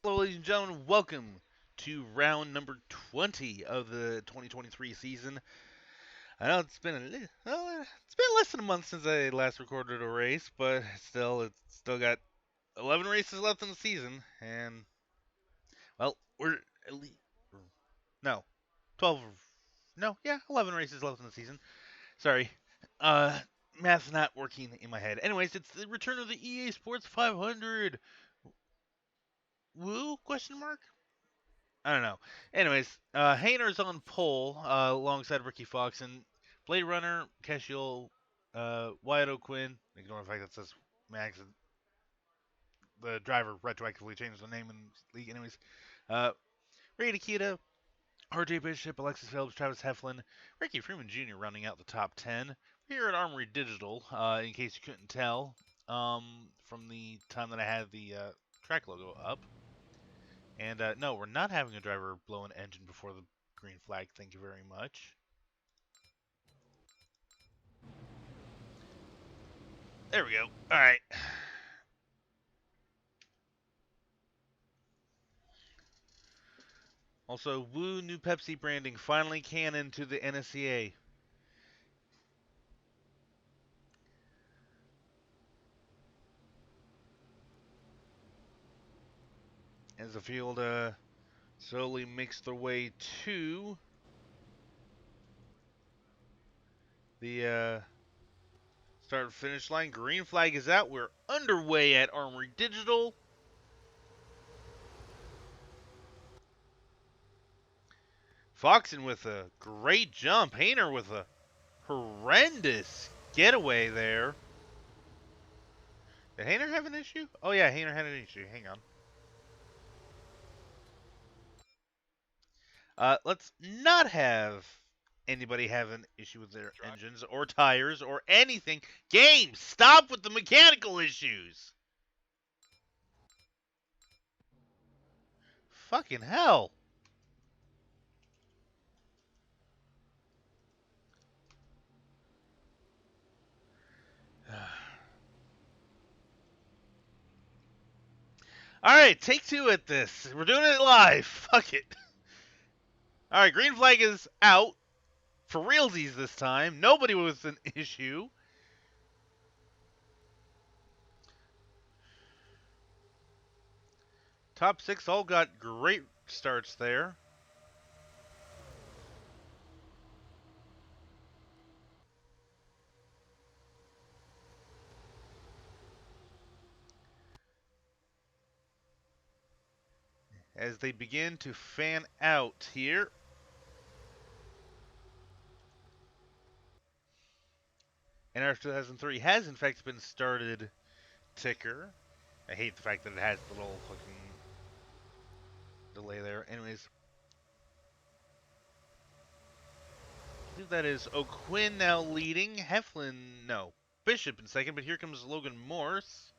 Hello, ladies and gentlemen. Welcome to round number 20 of the 2023 season. I know it's been less than a month since I last recorded a race, but it's still got 11 races left in the season, and well, we're at least no 12, no, yeah, 11 races left in the season. Sorry, uh, math's not working in my head. Anyways, it's the return of the EA Sports 500. Woo? Question mark. I don't know. Anyways, Hayner's on pole alongside Ricky Fox and Blade Runner, Keshiel, Wyatt O'Quinn. Ignore the fact that says Max. The driver retroactively changed the name in the league. Anyways, Ray Nikita, RJ Bishop, Alexis Phelps, Travis Heflin, Ricky Freeman Jr. rounding out the top 10. We're here at Armory Digital, in case you couldn't tell, from the time that I had the track logo up. And no, we're not having a driver blow an engine before the green flag. Thank you very much. There we go. All right. Also, woo, new Pepsi branding finally canon to the NSCA. As the field slowly makes their way to the start finish line. Green flag is out. We're underway at Armory Digital. Foxen with a great jump. Hayner with a horrendous getaway there. Did Hayner have an issue? Oh yeah, Hayner had an issue. Hang on. Let's not have anybody have an issue with their engines or tires or anything. Game, stop with the mechanical issues. Fucking hell. All right, take two at this. We're doing it live. Fuck it. All right, green flag is out for realsies this time. Nobody was an issue. Top six all got great starts there. As they begin to fan out here. NRF 2003 has in fact been started ticker. I hate the fact that it has the little fucking delay there. Anyways. I believe that is O'Quinn now leading. Heflin, no. Bishop in second, but here comes Logan Morse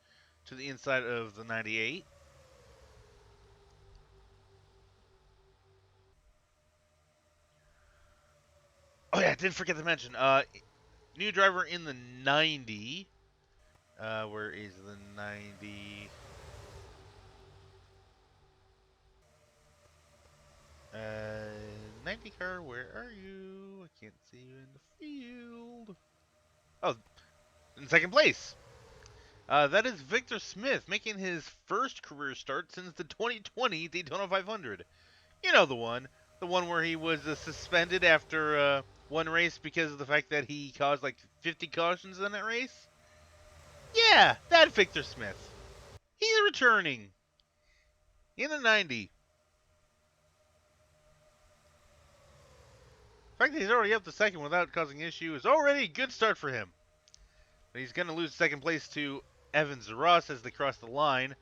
to the inside of the 98. Oh yeah, I did forget to mention. New driver in the 90. Where is the 90? 90 car, where are you? I can't see you in the field. Oh, in second place. That is Victor Smith making his first career start since the 2020 Daytona 500. You know the one. The one where he was suspended after one race because of the fact that he caused like 50 cautions in that race? Yeah, that Victor Smith. He's returning in the 90. The fact that he's already up to second without causing issue is already a good start for him. But he's going to lose second place to Evans Ross as they cross the line.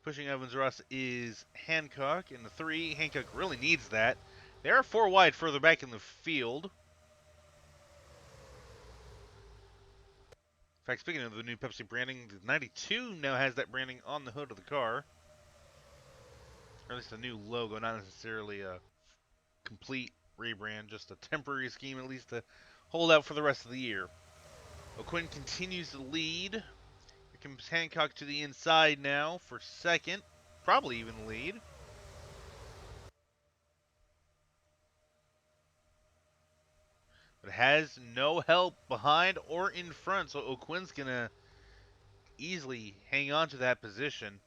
Pushing Evans Ross is Hancock in the 3. Hancock really needs that. They are 4 wide further back in the field. In fact, speaking of the new Pepsi branding, the 92 now has that branding on the hood of the car. Or at least a new logo, not necessarily a complete rebrand, just a temporary scheme at least to hold out for the rest of the year. O'Quinn continues to lead. Here comes Hancock to the inside now for second. probably even the lead. But has no help behind or in front, so O'Quinn's going to easily hang on to that position.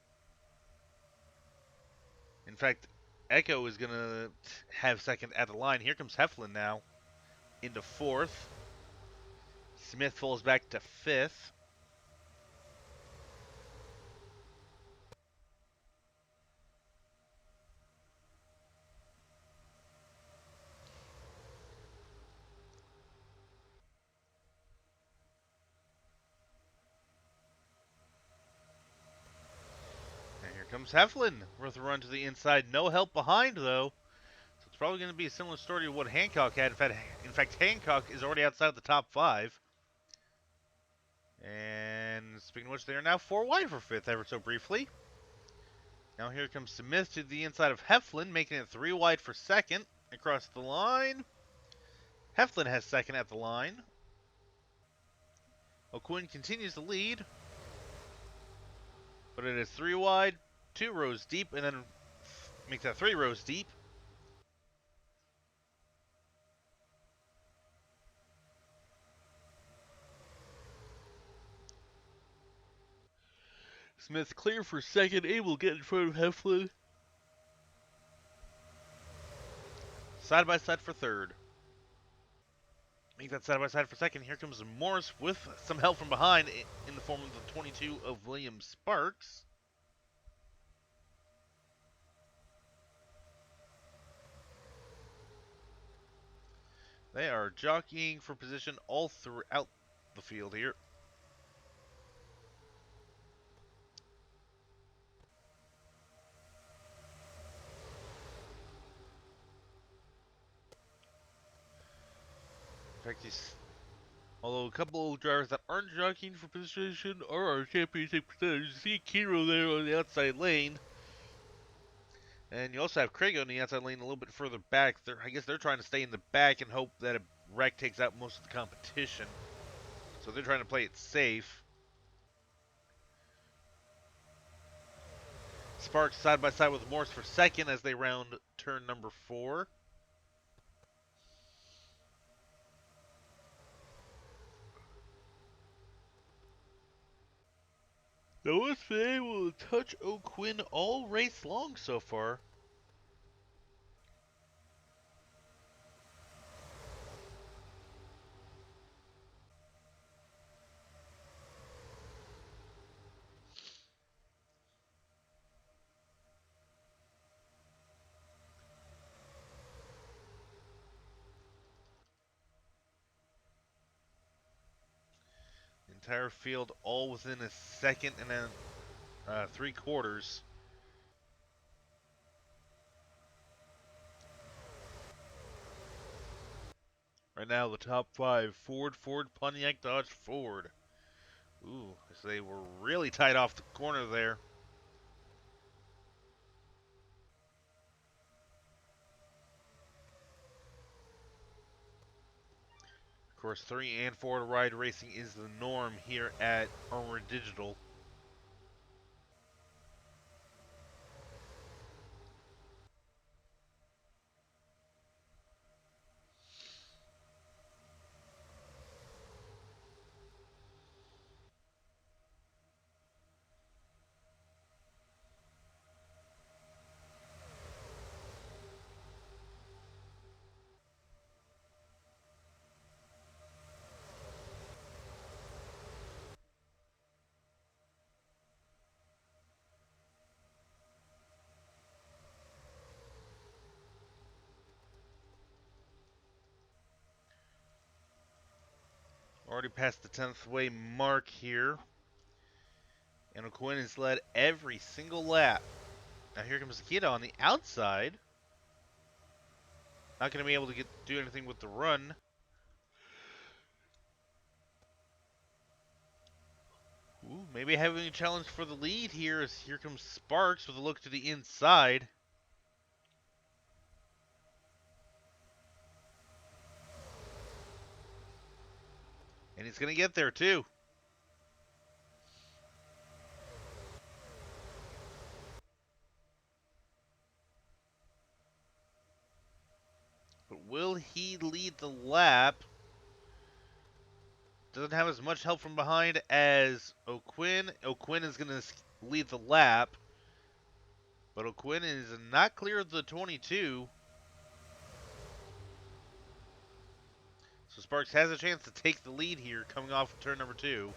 In fact, Echo is going to have second at the line. Here comes Heflin now into fourth. Smith falls back to fifth. And here comes Heflin with a run to the inside. No help behind, though. So it's probably going to be a similar story to what Hancock had. In fact, Hancock is already outside the top five. And speaking of which, they are now 4 wide for fifth ever so briefly. Now here comes Smith to the inside of Heflin, making it 3 wide for second. Across the line. Heflin has second at the line. O'Quinn continues to lead. But it is 3 wide, 2 rows deep, and then makes that 3 rows deep. Smith clear for second, able to get in front of Heflin. Side by side for third. Make that side by side for second. Here comes Morris with some help from behind in the form of the 22 of William Sparks. They are jockeying for position all throughout the field here. In fact, although a couple of drivers that aren't jockeying for position are our championship contenders. You see Kiro there on the outside lane. And you also have Craig on the outside lane a little bit further back. I guess they're trying to stay in the back and hope that a wreck takes out most of the competition. So they're trying to play it safe. Sparks side by side with Morse for second as they round turn number 4. No one's been able to touch O'Quinn all race long so far. Entire field all within a second and then 3 quarters. Right now, the top 5: Ford, Pontiac, Dodge, Ford. Ooh, so they were really tight off the corner there. Of course, 3 and 4 ride racing is the norm here at Armory Digital. Already past the 10th way mark here. And O'Quinn has led every single lap. Now here comes Akita on the outside. Not going to be able to do anything with the run. Ooh, maybe having a challenge for the lead here as here comes Sparks with a look to the inside. And he's going to get there too. Will he lead the lap? Doesn't have as much help from behind as O'Quinn. O'Quinn is going to lead the lap. But O'Quinn is not clear of the 22. So Sparks has a chance to take the lead here coming off of turn number 2.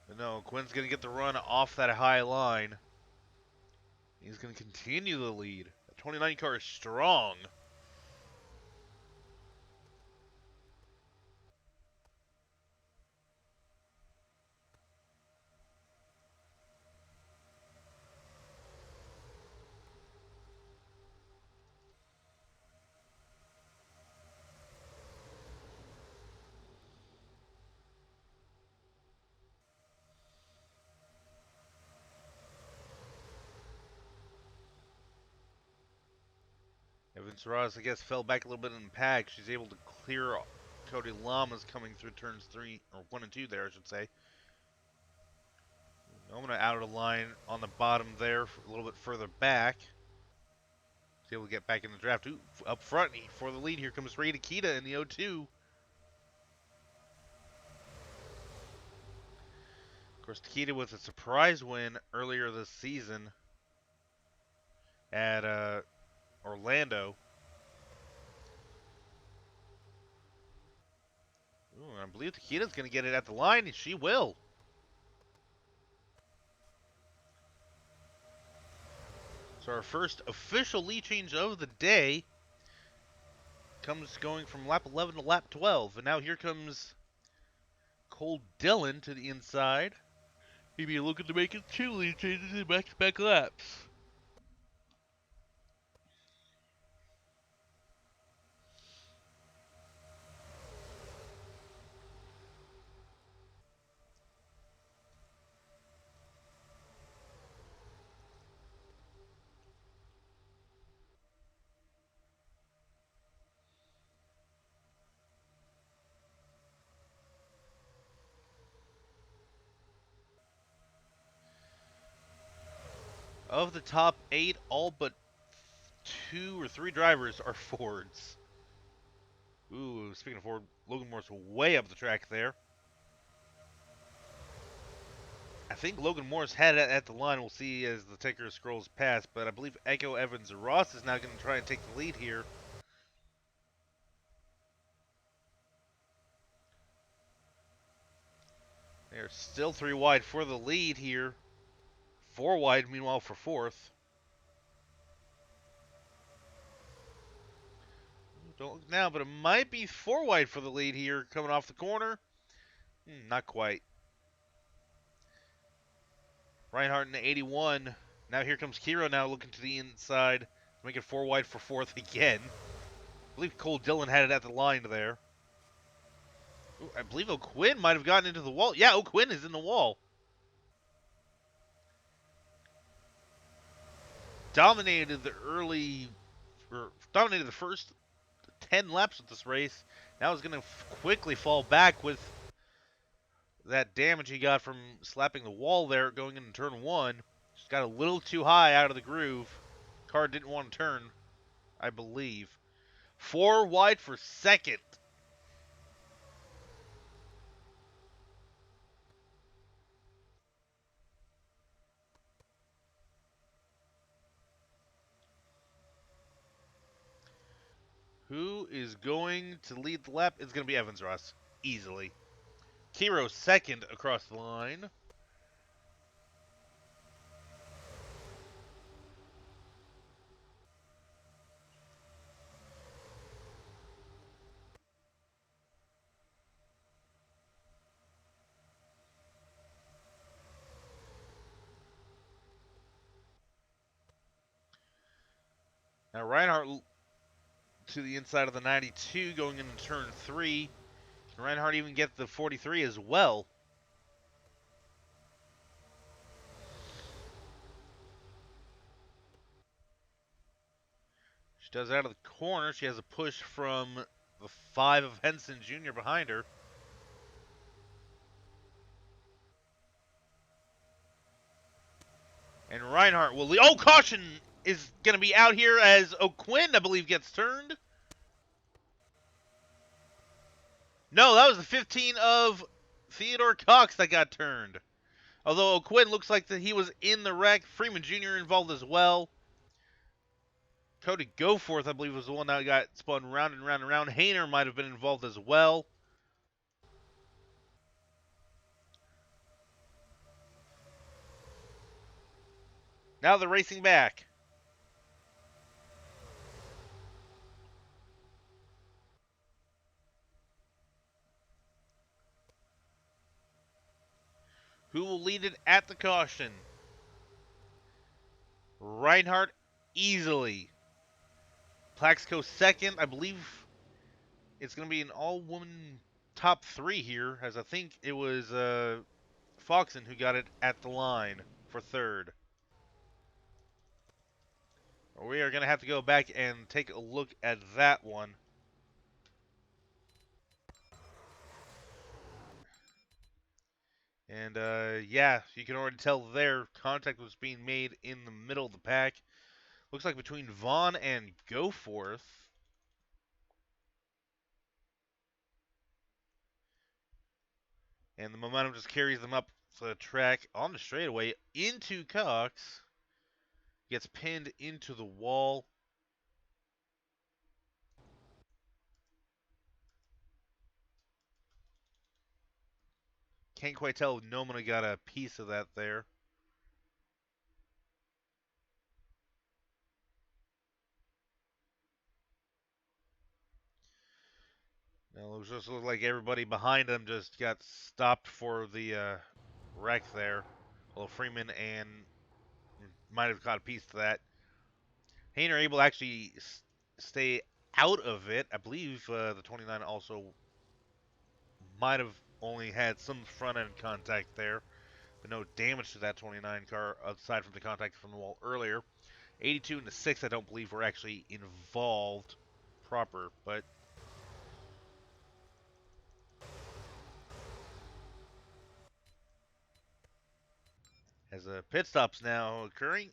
But no, Quinn's going to get the run off that high line. He's going to continue the lead. The 29 car is strong. Evans Ross, I guess, fell back a little bit in the pack. She's able to clear Cody Lamas coming through turns 3, or 1 and 2 there, I should say. I'm going to out of the line on the bottom there, a little bit further back. He's able to get back in the draft. Ooh, up front for the lead. Here comes Ray Nikita in the 0-2. Of course, Nikita with a surprise win earlier this season at Orlando. Ooh, I believe Nikita's going to get it at the line, and she will. So our first official lead change of the day comes going from lap 11 to lap 12. And now here comes Cole Dillon to the inside. He'd be looking to make his 2 lead changes in back-to-back laps. Of the top 8, all but 2 or 3 drivers are Fords. Ooh, speaking of Ford, Logan Moore's way up the track there. I think Logan Moore's had it at the line. We'll see as the ticker scrolls past, but I believe Echo Evans Ross is now going to try and take the lead here. They're still 3 wide for the lead here. 4 wide, meanwhile, for 4th. Don't look now, but it might be 4 wide for the lead here coming off the corner. Not quite. Reinhardt in the 81. Now here comes Kiro now looking to the inside. Make it 4 wide for 4th again. I believe Cole Dillon had it at the line there. Ooh, I believe O'Quinn might have gotten into the wall. Yeah, O'Quinn is in the wall. Dominated dominated the first 10 laps of this race. Now he's going to quickly fall back with that damage he got from slapping the wall there going into turn 1. Just got a little too high out of the groove. Car didn't want to turn, I believe. 4 wide for 2nd. Who is going to lead the lap? It's going to be Evans Ross, easily. Kiro 2nd across the line. Now Reinhardt to the inside of the 92 going into turn 3. Can Reinhardt even get the 43 as well? She does out of the corner. She has a push from the 5 of Henson Jr. behind her. And Reinhardt will lead. Oh, caution is going to be out here as O'Quinn, I believe, gets turned. No, that was the 15 of Theodore Cox that got turned. Although O'Quinn looks like that he was in the wreck. Freeman Jr. involved as well. Cody Goforth, I believe, was the one that got spun round and round and round. Hayner might have been involved as well. Now they're racing back. Who will lead it at the caution? Reinhardt easily. Plaxco second. I believe it's going to be an all-woman top 3 here, as I think it was Foxen who got it at the line for third. We are going to have to go back and take a look at that one. And, yeah, you can already tell there contact was being made in the middle of the pack. Looks like between Vaughn and Goforth. And the momentum just carries them up the track on the straightaway into Cox. Gets pinned into the wall. Can't quite tell if Nomina got a piece of that there. Now, it just looked like everybody behind him just got stopped for the wreck there. Although Freeman and might have got a piece of that. Hayner able to actually stay out of it. I believe the 29 also might have only had some front end contact there, but no damage to that 29 car aside from the contact from the wall earlier. 82 and the 6 I don't believe were actually involved proper, but as a pit stop's now occurring.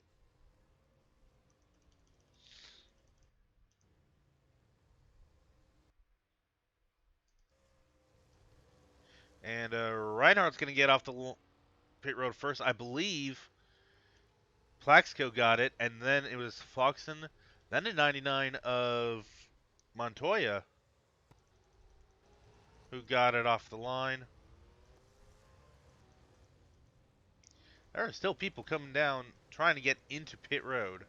And Reinhardt's going to get off the pit road first. I believe Plaxco got it, and then it was Foxen, then the 99 of Montoya who got it off the line. There are still people coming down trying to get into pit road.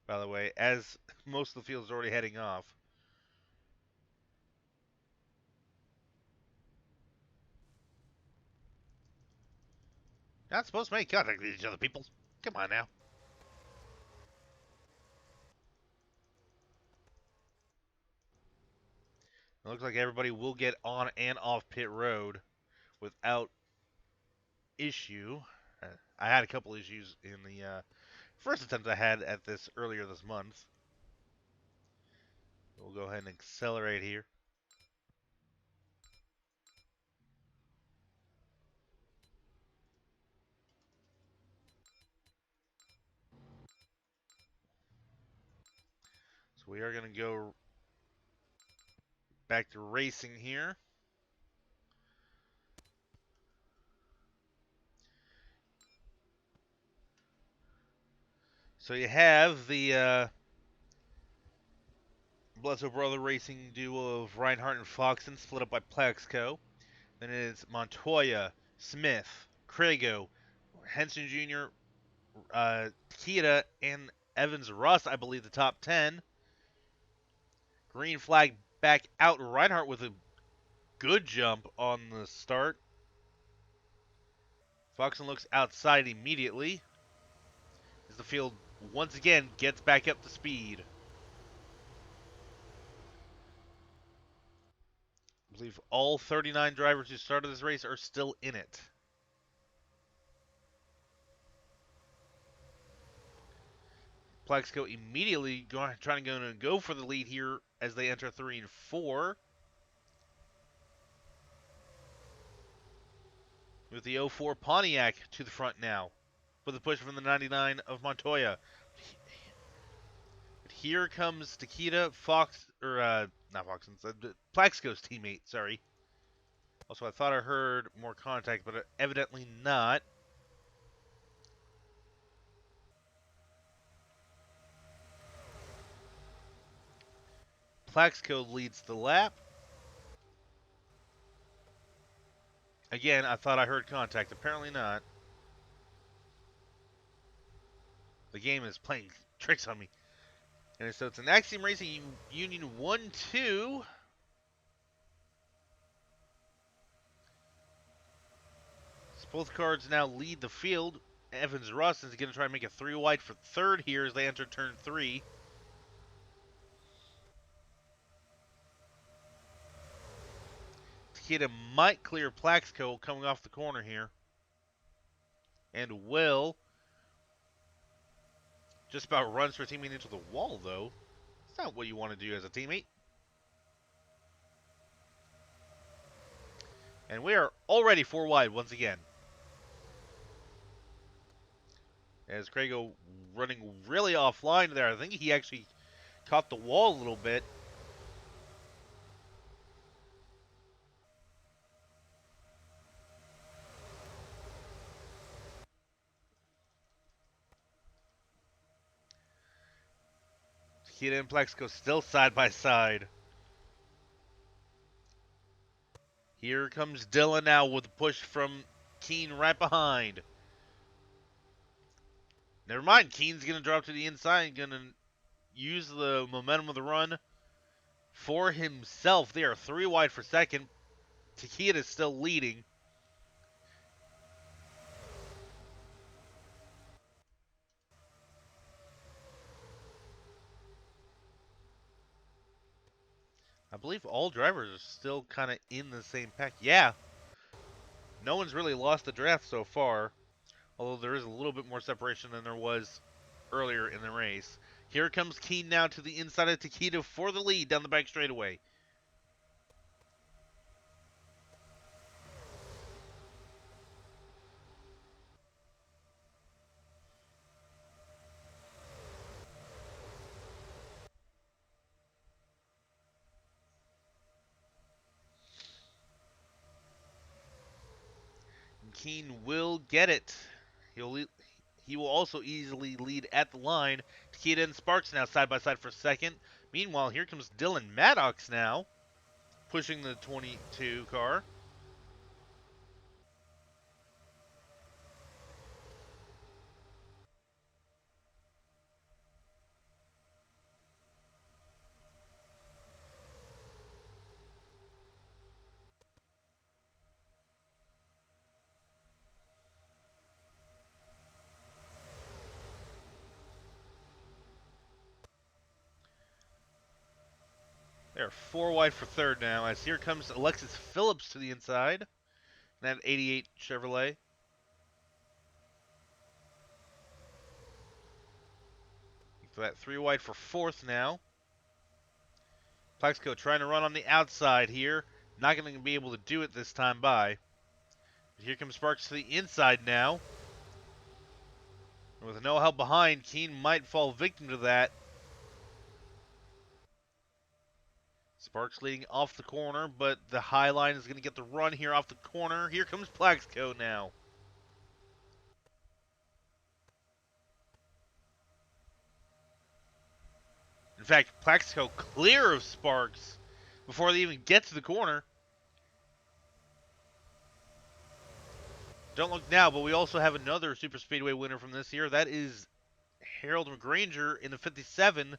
By the way, as most of the field is already heading off. Not supposed to make contact with each other, people. Come on now. It looks like everybody will get on and off pit road without issue. I had a couple issues in the first attempt I had at this earlier this month. We'll go ahead and accelerate here. So we are going to go back to racing here. So you have the Bledsoe Brother Racing duo of Reinhardt and Foxen split up by Plaxco. Then it's Montoya, Smith, Crago, Henson Jr., Kita, and Evans Russ, I believe, the top 10. Green flag back out. Reinhardt with a good jump on the start. Foxen looks outside immediately as the field once again gets back up to speed. I believe all 39 drivers who started this race are still in it. Plaxico immediately trying to go for the lead here as they enter 3 and 4. With the 04 Pontiac to the front now. With the push from the 99 of Montoya. But here comes Takita Fox, or not Fox, Plaxico's teammate, sorry. Also, I thought I heard more contact, but evidently not. Plaxico leads the lap. Again, I thought I heard contact. Apparently not. The game is playing tricks on me. And so it's an Axiom Racing Union 1-2. So both cars now lead the field. Evans Russ is going to try and make it 3 wide for third here as they enter turn 3. Takita might clear Plaxico coming off the corner here. And will. Just about runs for teaming into the wall, though. It's not what you want to do as a teammate. And we are already 4 wide once again. As Craigo running really offline there. I think he actually caught the wall a little bit. Takita and Plaxico still side by side. Here comes Dylan now with a push from Keen right behind. Never mind, Keen's going to drop to the inside and going to use the momentum of the run for himself. They are 3 wide for second. Takita is still leading. I believe all drivers are still kind of in the same pack. Yeah. No one's really lost the draft so far. Although there is a little bit more separation than there was earlier in the race. Here comes Keen now to the inside of Takita for the lead down the back straightaway. Keen will get it. He will also easily lead at the line. Takita and Sparks now side by side for second. Meanwhile, here comes Dylan Maddox now, pushing the 22 car. They're 4 wide for third now, as here comes Alexis Phillips to the inside. That 88 Chevrolet. So that 3 wide for fourth now. Plaxico trying to run on the outside here. Not going to be able to do it this time by. But here comes Sparks to the inside now. And with no help behind, Keen might fall victim to that. Sparks leading off the corner, but the high line is going to get the run here off the corner. Here comes Plaxico now. In fact, Plaxico clear of Sparks before they even get to the corner. Don't look now, but we also have another Super Speedway winner from this year. That is Harold McGranger in the 57.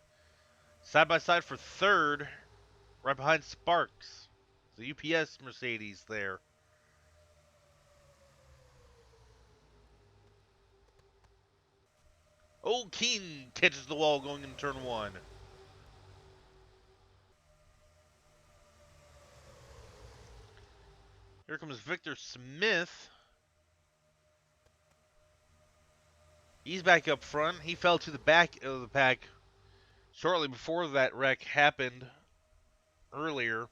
Side by side for third, right behind Sparks. The UPS Mercedes there. Oh, Keen catches the wall going into turn 1. Here comes Victor Smith. He's back up front. He fell to the back of the pack shortly before that wreck happened earlier.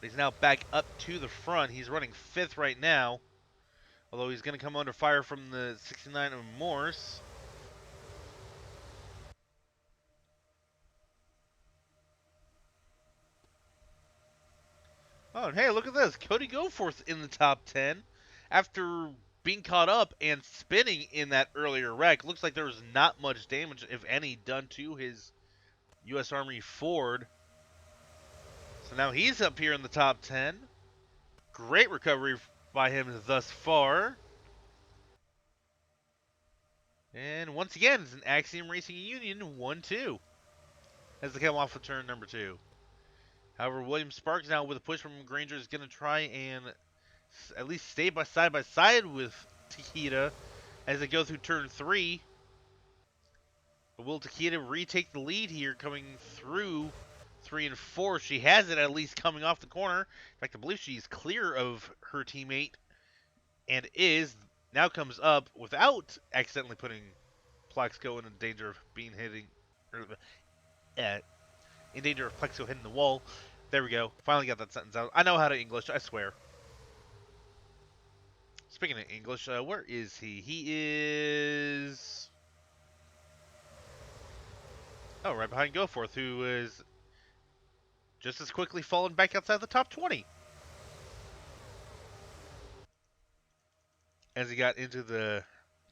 He's now back up to the front. He's running 5th right now, although he's going to come under fire from the 69 of Morse. Oh, and hey, look at this. Cody Goforth in the top 10 after being caught up and spinning in that earlier wreck. Looks like there was not much damage, if any, done to his U.S. Armory Ford. So now he's up here in the top 10. Great recovery by him thus far. And once again, it's an Axiom Racing Union 1-2 as they come off of turn number 2. However, William Sparks now with a push from Granger is going to try and at least stay side by side with Takeda as they go through turn 3. But will Takeda retake the lead here coming through 3 and 4? She has it at least coming off the corner. In fact, I believe she's clear of her teammate and now comes up without accidentally putting Plaxico in danger of being in danger of Plaxico hitting the wall. There we go. Finally got that sentence out. I know how to English, I swear. Speaking of English, where is he? He is... Oh, right behind Goforth, who is just as quickly fallen back outside the top 20. As he got into the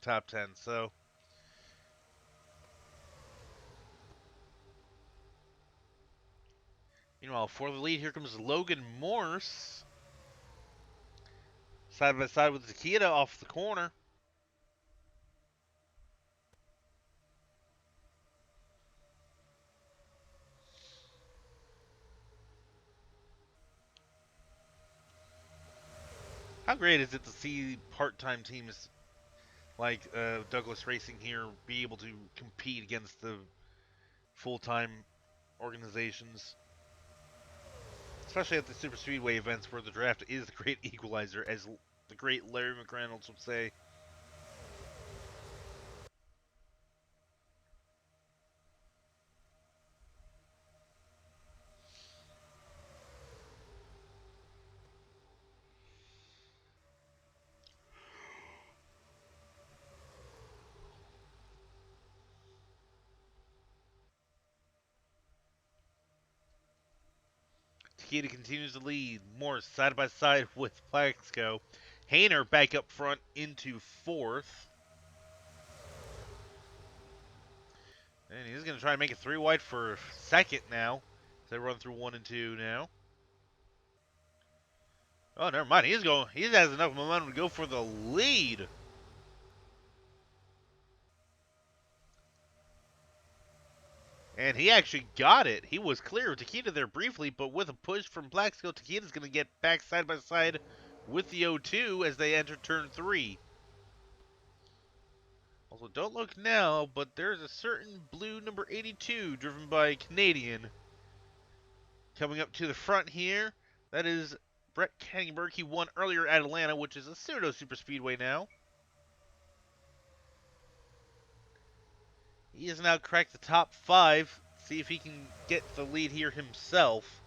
top 10, so... Meanwhile, for the lead, here comes Logan Morse. Side by side with Takeda off the corner. How great is it to see part-time teams like Douglas Racing here be able to compete against the full-time organizations? Especially at the Super Speedway events where the draft is the great equalizer, as the great Larry McReynolds would say. Takeda continues to lead. Morse side by side with Plaxico. Hayner back up front into 4th. And he's going to try and make it 3 wide for 2nd now. So they run through 1 and 2 now. Oh, never mind. He has enough momentum to go for the lead. And he actually got it. He was clear of Takeda there briefly, but with a push from Plaxico, Takeda's going to get back side by side with the O2 as they enter turn 3. Also, don't look now, but there's a certain blue number 82 driven by a Canadian coming up to the front here. That is Brett Kenningberg. He won earlier at Atlanta, which is a pseudo super speedway now. He has now cracked the top 5. See if he can get the lead here himself.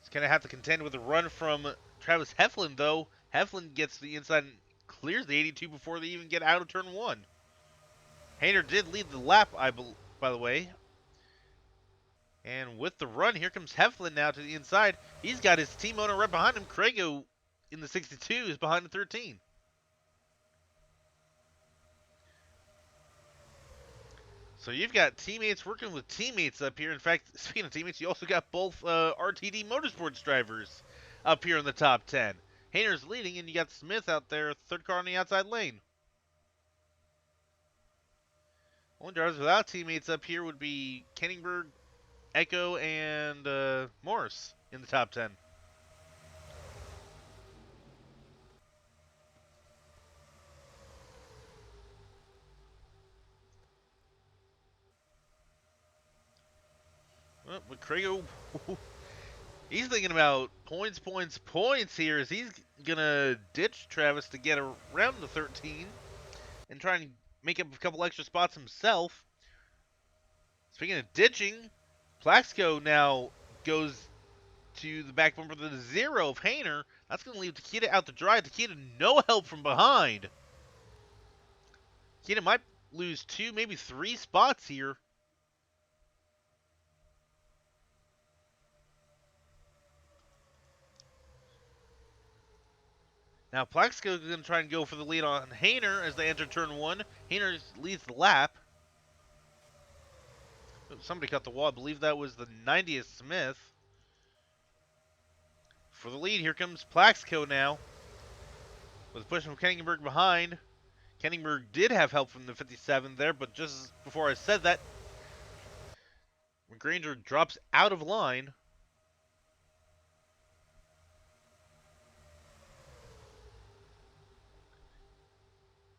He's going to have to contend with a run from Travis Heflin, though. Heflin gets the inside and clears the 82 before they even get out of turn 1. Hayner did lead the lap, by the way. And with the run, here comes Heflin now to the inside. He's got his team owner right behind him. Craigo in the 62 is behind the 13. So you've got teammates working with teammates up here. In fact, speaking of teammates, you also got both RTD Motorsports drivers up here in the top 10. Hayner's leading, and you got Smith out there, 3rd car on the outside lane. Only drivers without teammates up here would be Kenningberg, Echo, and Morris in the top 10. Well, but Craigo, he's thinking about points here as he's going to ditch Travis to get around the 13. and try and make up a couple extra spots himself. Speaking of ditching, Plaxico now goes to the back bumper to the 0 of Hayner. That's going to leave Takeda out to dry. Takeda no help from behind. Takeda might lose 2, maybe 3 spots here. Now Plaxico is going to try and go for the lead on Hayner as they enter turn 1. Hayner leads the lap. Oh, somebody cut the wall. I believe that was the 90th Smith. For the lead, here comes Plaxico now. With a push from Kenningsburg behind. Kenningsburg did have help from the 57 there, but just before I said that, McGranger drops out of line.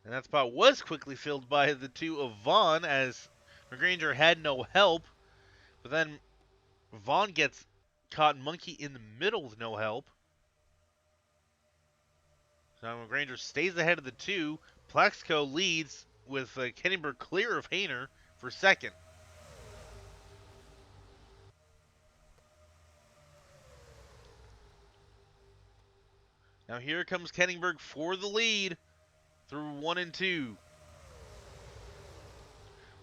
And that spot was quickly filled by the 2 of Vaughn as McGranger had no help. But then Vaughn gets caught monkey in the middle with no help. So now McGranger stays ahead of the 2. Plaxico leads with Kenningsburg clear of Hayner for second. Now here comes Kenningsburg for the lead through 1 and 2.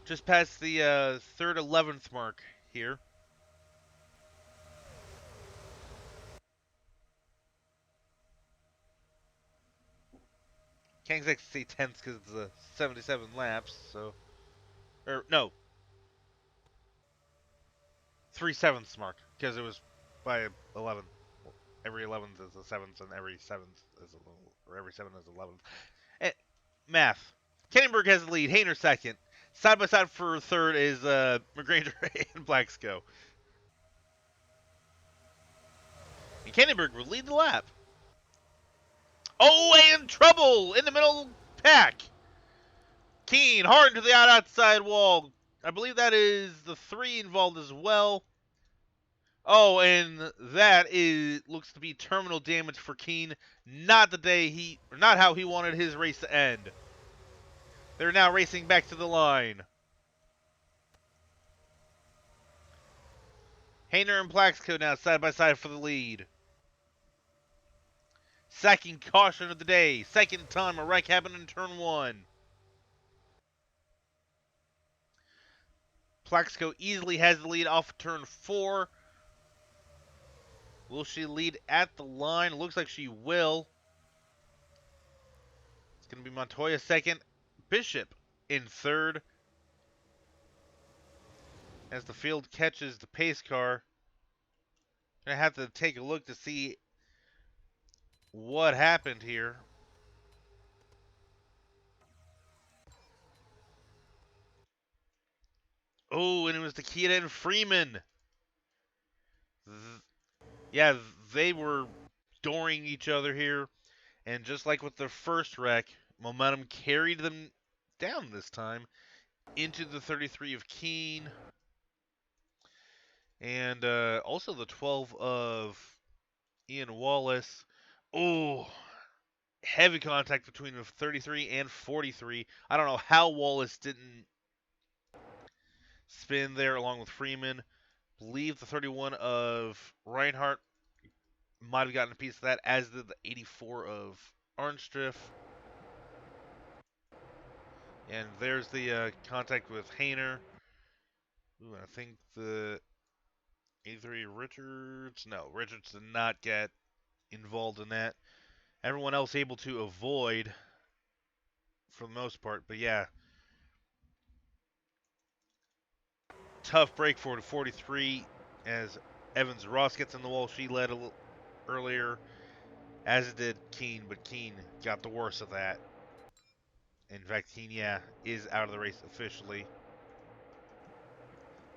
Just past the 3rd 11th mark here. Can't exactly say 10th because it's 77 laps, so... Or, no. 3/7 mark, because it was by 11. Every 11th is a 7th, and every 7th is a little... Or every 7th is 11th. Math. Kenningsburg has the lead. Hayner second. Side by side for third is McGranger and Plaxico. And Kenningsburg will lead the lap. Oh, and trouble in the middle pack. Keen hard into the outside wall. I believe that is the 3 involved as well. Oh, and that looks to be terminal damage for Keen. Not how he wanted his race to end. They're now racing back to the line. Hayner and Plaxico now side by side for the lead. Second caution of the day. Second time a wreck happened in turn 1. Plaxico easily has the lead off turn 4. Will she lead at the line? Looks like she will. It's going to be Montoya second. Bishop in third. As the field catches the pace car. Gonna have to take a look to see what happened here. Oh, and it was Takeda and Freeman. Yeah, they were dooring each other here. And just like with the first wreck, momentum carried them down this time into the 33 of Keene. And also the 12 of Ian Wallace. Oh, heavy contact between the 33 and 43. I don't know how Wallace didn't spin there along with Freeman. Believe the 31 of Reinhardt might have gotten a piece of that, as did the 84 of Arnstriff. And there's the contact with Hayner. Ooh, I think the 83 Richards. No, Richards did not get involved in that. Everyone else able to avoid for the most part. But yeah, tough break for the 43 as Evans Ross gets in the wall. She led a little earlier, as did Keene, but Keene got the worst of that. In fact, Keene, yeah, is out of the race officially.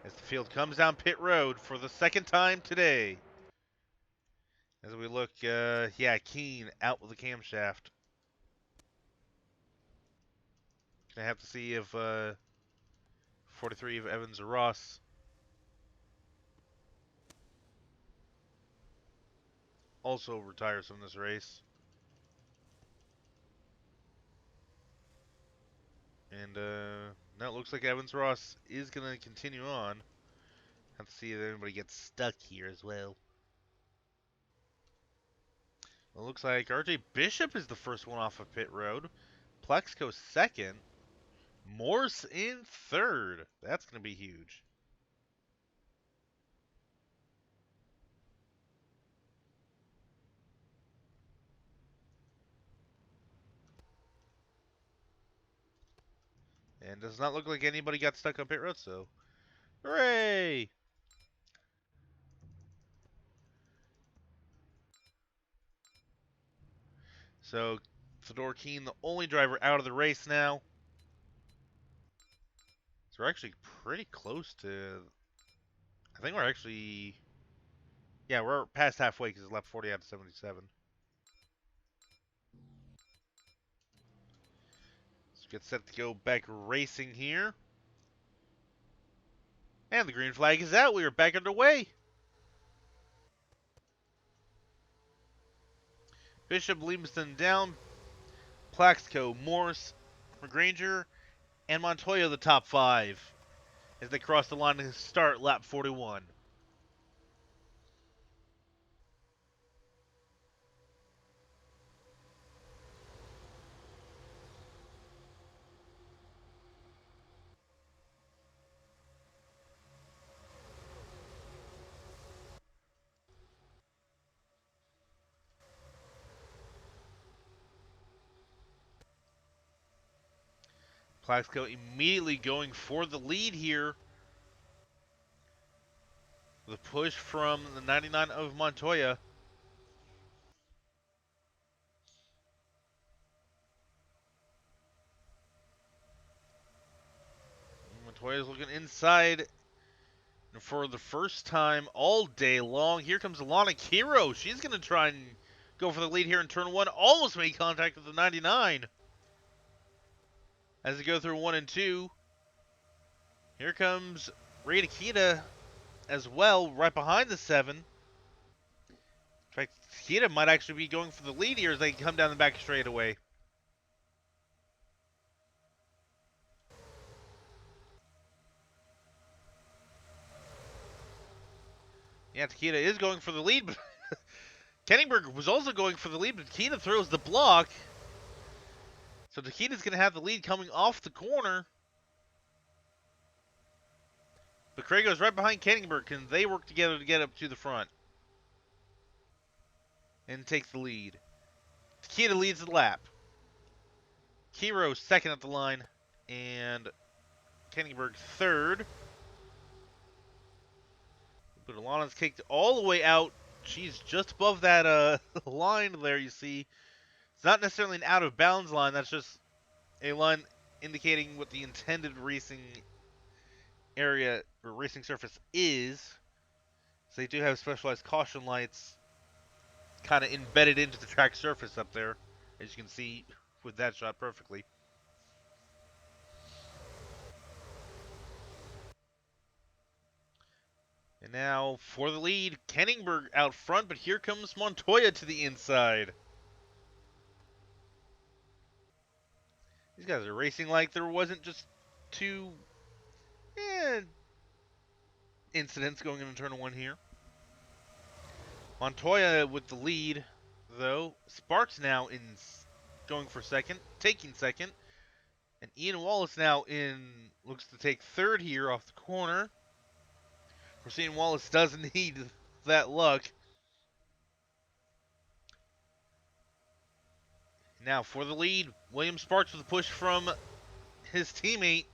As the field comes down pit road for the second time today. As we look, yeah, Keene out with the camshaft. Gonna have to see if 43 of Evans or Ross also retires from this race. And now it looks like Evans Ross is going to continue on. Have to see if anybody gets stuck here as well. It looks like RJ Bishop is the first one off of pit road. Plexco second. Morse in third. That's going to be huge. And does not look like anybody got stuck on pit road, so hooray! So Fedor Keen, the only driver out of the race now. So we're actually pretty close to. I think we're actually. Yeah, we're past halfway because it's lap 40 out of 77. Let's get set to go back racing here. And the green flag is out. We are back underway. Bishop, Livingston down. Plaxco, Morse, McGranger, and Montoya the top five as they cross the line to start lap 41. Plaxco immediately going for the lead here. The push from the 99 of Montoya. Montoya's looking inside. And for the first time all day long, here comes Alana Kiro. She's going to try and go for the lead here in turn one. Almost made contact with the 99. As they go through 1 and 2. Here comes Ray Nikita as well, right behind the 7. In fact, Nikita might actually be going for the lead here as they come down the back straightaway. Yeah, Takeda is going for the lead, but Kenningberg was also going for the lead, but Takeda throws the block. So Takeda's going to have the lead coming off the corner. But Craig goes right behind Kenningberg, and they work together to get up to the front and take the lead. Takeda leads the lap. Kiro second at the line, and Kenningberg third. But Alana's kicked all the way out. She's just above that line there, you see. It's not necessarily an out-of-bounds line. That's just a line indicating what the intended racing area or racing surface is. So they do have specialized caution lights kind of embedded into the track surface up there, as you can see with that shot perfectly. And now for the lead, Kenningberg out front, but here comes Montoya to the inside. These guys are racing like there wasn't just two incidents going into turn one here. Montoya with the lead, though. Sparks now in going for second, taking second. And Ian Wallace now looks to take third here off the corner. We're seeing Wallace doesn't need that luck. Now for the lead, William Sparks with a push from his teammate.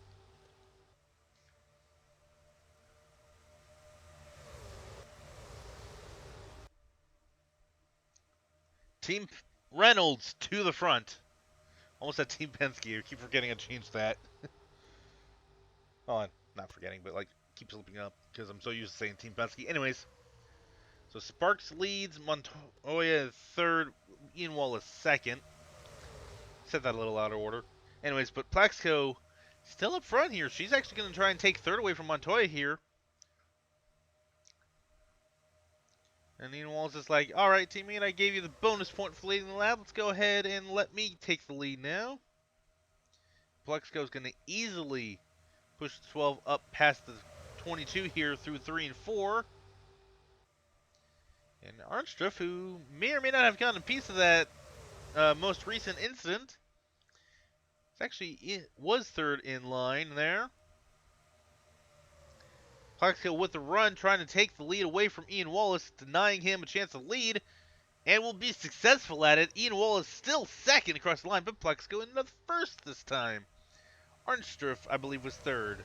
Team Reynolds to the front. Almost said Team Penske. I keep forgetting to change that. Oh, not forgetting, but like keep slipping up because I'm so used to saying Team Penske. Anyways, so Sparks leads, Montoya third, Ian Wallace second. Said that a little out of order. Anyways, but Plaxco still up front here. She's actually going to try and take third away from Montoya here. And Ian Wallace is like, all right, teammate, I gave you the bonus point for leading the lap. Let's go ahead and let me take the lead now. Plexco's going to easily push the 12 up past the 22 here through 3 and 4. And Arnstruff, who may or may not have gotten a piece of that most recent incident, was third in line there. Plexco with the run, trying to take the lead away from Ian Wallace, denying him a chance to lead, and will be successful at it. Ian Wallace still second across the line, but Plexco in the first this time. Arnstruff, I believe, was third.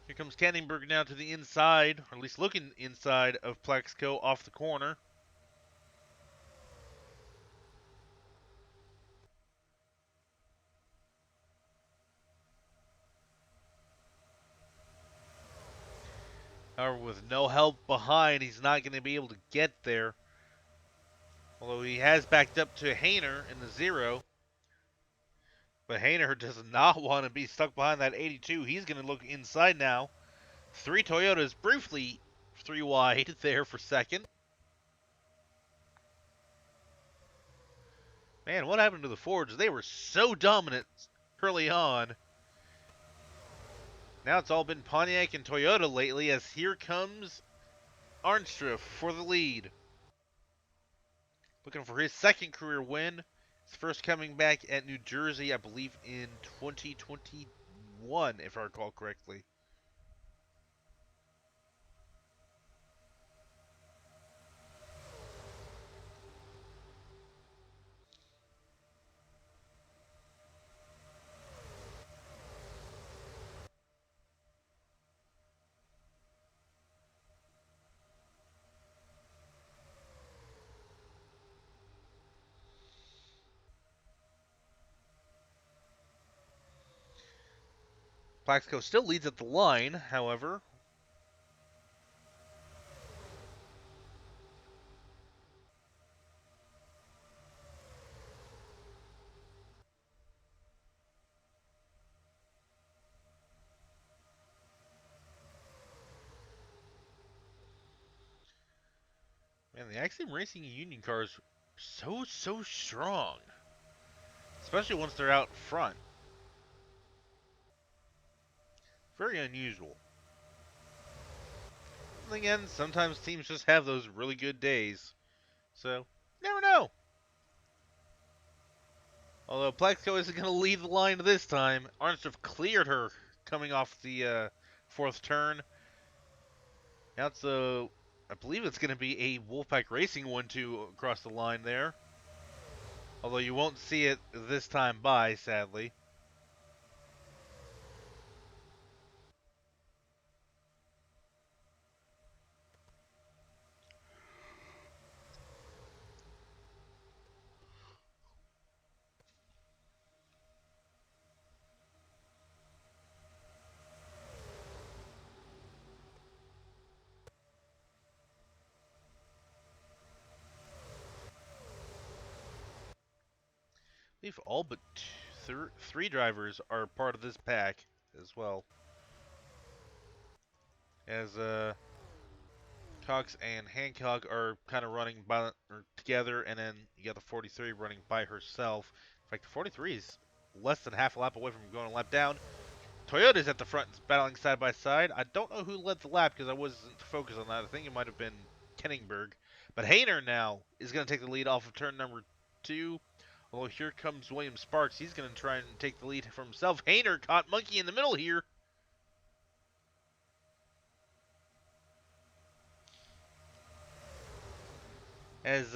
Here comes Canningberg now to the inside, or at least looking inside of Plexco off the corner. However, with no help behind, he's not going to be able to get there. Although he has backed up to Hayner in the 0. But Hayner does not want to be stuck behind that 82. He's going to look inside now. 3 Toyotas briefly 3 wide there for second. Man, what happened to the Fords? They were so dominant early on. Now it's all been Pontiac and Toyota lately, as here comes Arnstruff for the lead. Looking for his second career win. His first coming back at New Jersey, I believe, in 2021, if I recall correctly. Plaxico still leads at the line, however. Man, the Axiom Racing Union cars are so strong. Especially once they're out front. Very unusual. And again, sometimes teams just have those really good days. So, never know. Although Plexco isn't going to lead the line this time. Arnstruff cleared her coming off the fourth turn. Now it's I believe it's going to be a Wolfpack Racing 1-2 across the line there. Although you won't see it this time by, sadly. I believe all but 3 drivers are part of this pack as well. As Cox and Hancock are kind of running together, and then you got the 43 running by herself. In fact, the 43 is less than half a lap away from going a lap down. Toyota's at the front battling side by side. I don't know who led the lap because I wasn't focused on that. I think it might have been Kenningberg. But Hayner now is going to take the lead off of turn number 2. Although here comes William Sparks. He's going to try and take the lead for himself. Hayner caught Monkey in the middle here. as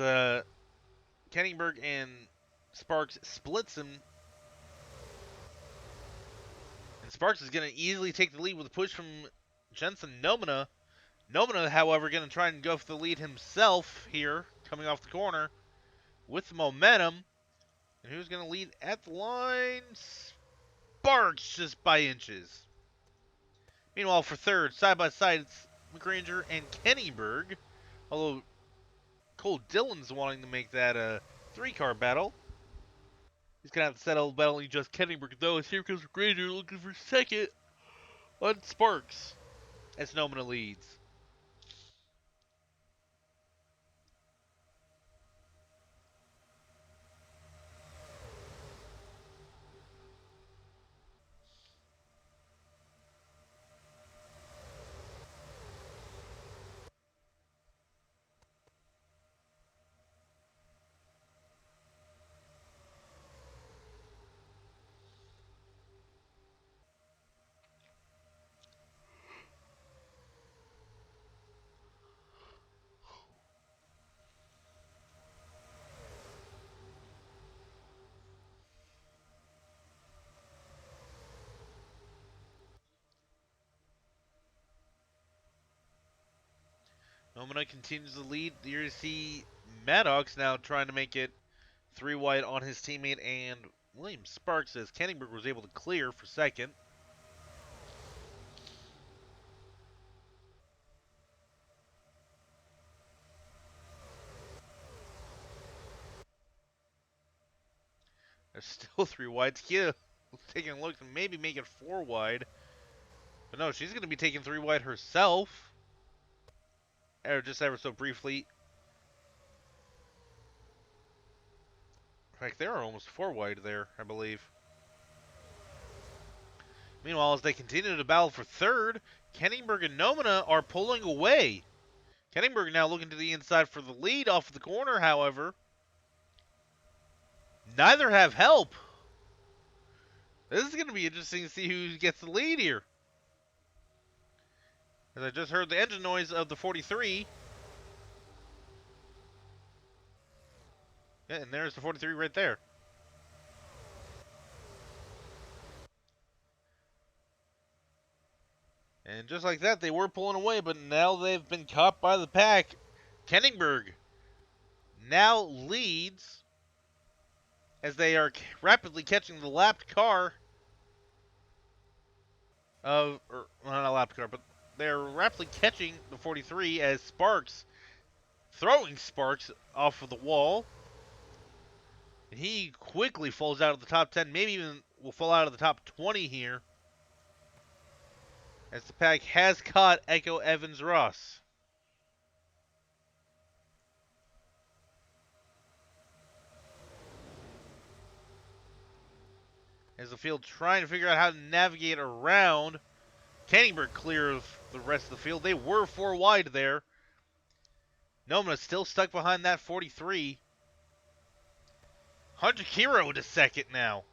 Kenningberg and Sparks splits him. And Sparks is going to easily take the lead with a push from Jensen Nomina. Nomina, however, going to try and go for the lead himself here, coming off the corner with momentum. And who's going to lead at the line? Sparks, just by inches. Meanwhile, for third, side by side, it's McRanger and Kenningberg. Although Cole Dillon's wanting to make that a three-car battle. He's going to have to settle battling just Kenningberg, though, as here comes McRanger looking for second on Sparks as Nomina leads. Nomina continues to lead. Here you see Maddox now trying to make it 3 wide on his teammate, and William Sparks as Kenningberg was able to clear for second. There's still 3 wide. Kia taking a look to maybe make it 4 wide. But no, she's going to be taking 3 wide herself. Or just ever so briefly. In fact, they are almost 4 wide there, I believe. Meanwhile, as they continue to battle for third, Kenningberg and Nomina are pulling away. Kenningberg now looking to the inside for the lead off of the corner, however. Neither have help. This is going to be interesting to see who gets the lead here. As I just heard the engine noise of the 43. Yeah, and there's the 43 right there. And just like that, they were pulling away, but now they've been caught by the pack. Kenningberg now leads as they are rapidly catching the lapped car of, or well, not a lapped car, but they're rapidly catching the 43 as Sparks, throwing Sparks off of the wall. And he quickly falls out of the top 10, maybe even will fall out of the top 20 here. As the pack has caught Echo Evans Ross. As the field trying to figure out how to navigate around. Kenningberg clear of the rest of the field. They were 4 wide there. Nomina still stuck behind that 43. Hunter Kiro to second now.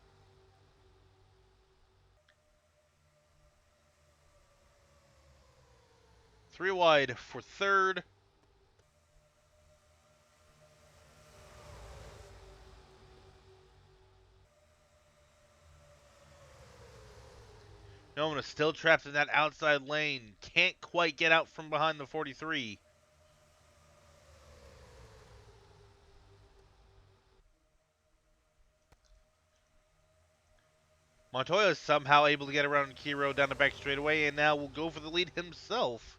Three wide for third. Nomina still trapped in that outside lane. Can't quite get out from behind the 43. Montoya is somehow able to get around Kiro down the back straightaway and now will go for the lead himself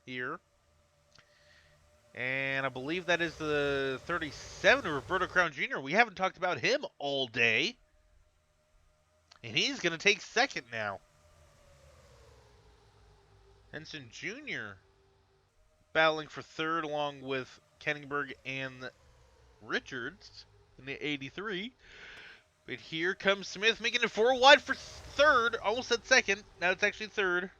here. And I believe that is the 37, Roberto Crown Jr. We haven't talked about him all day. And he's going to take second now. Henson Jr. battling for third along with Kenningberg and Richards in the 83. But here comes Smith making it 4 wide for third. Almost at second. Now it's actually third.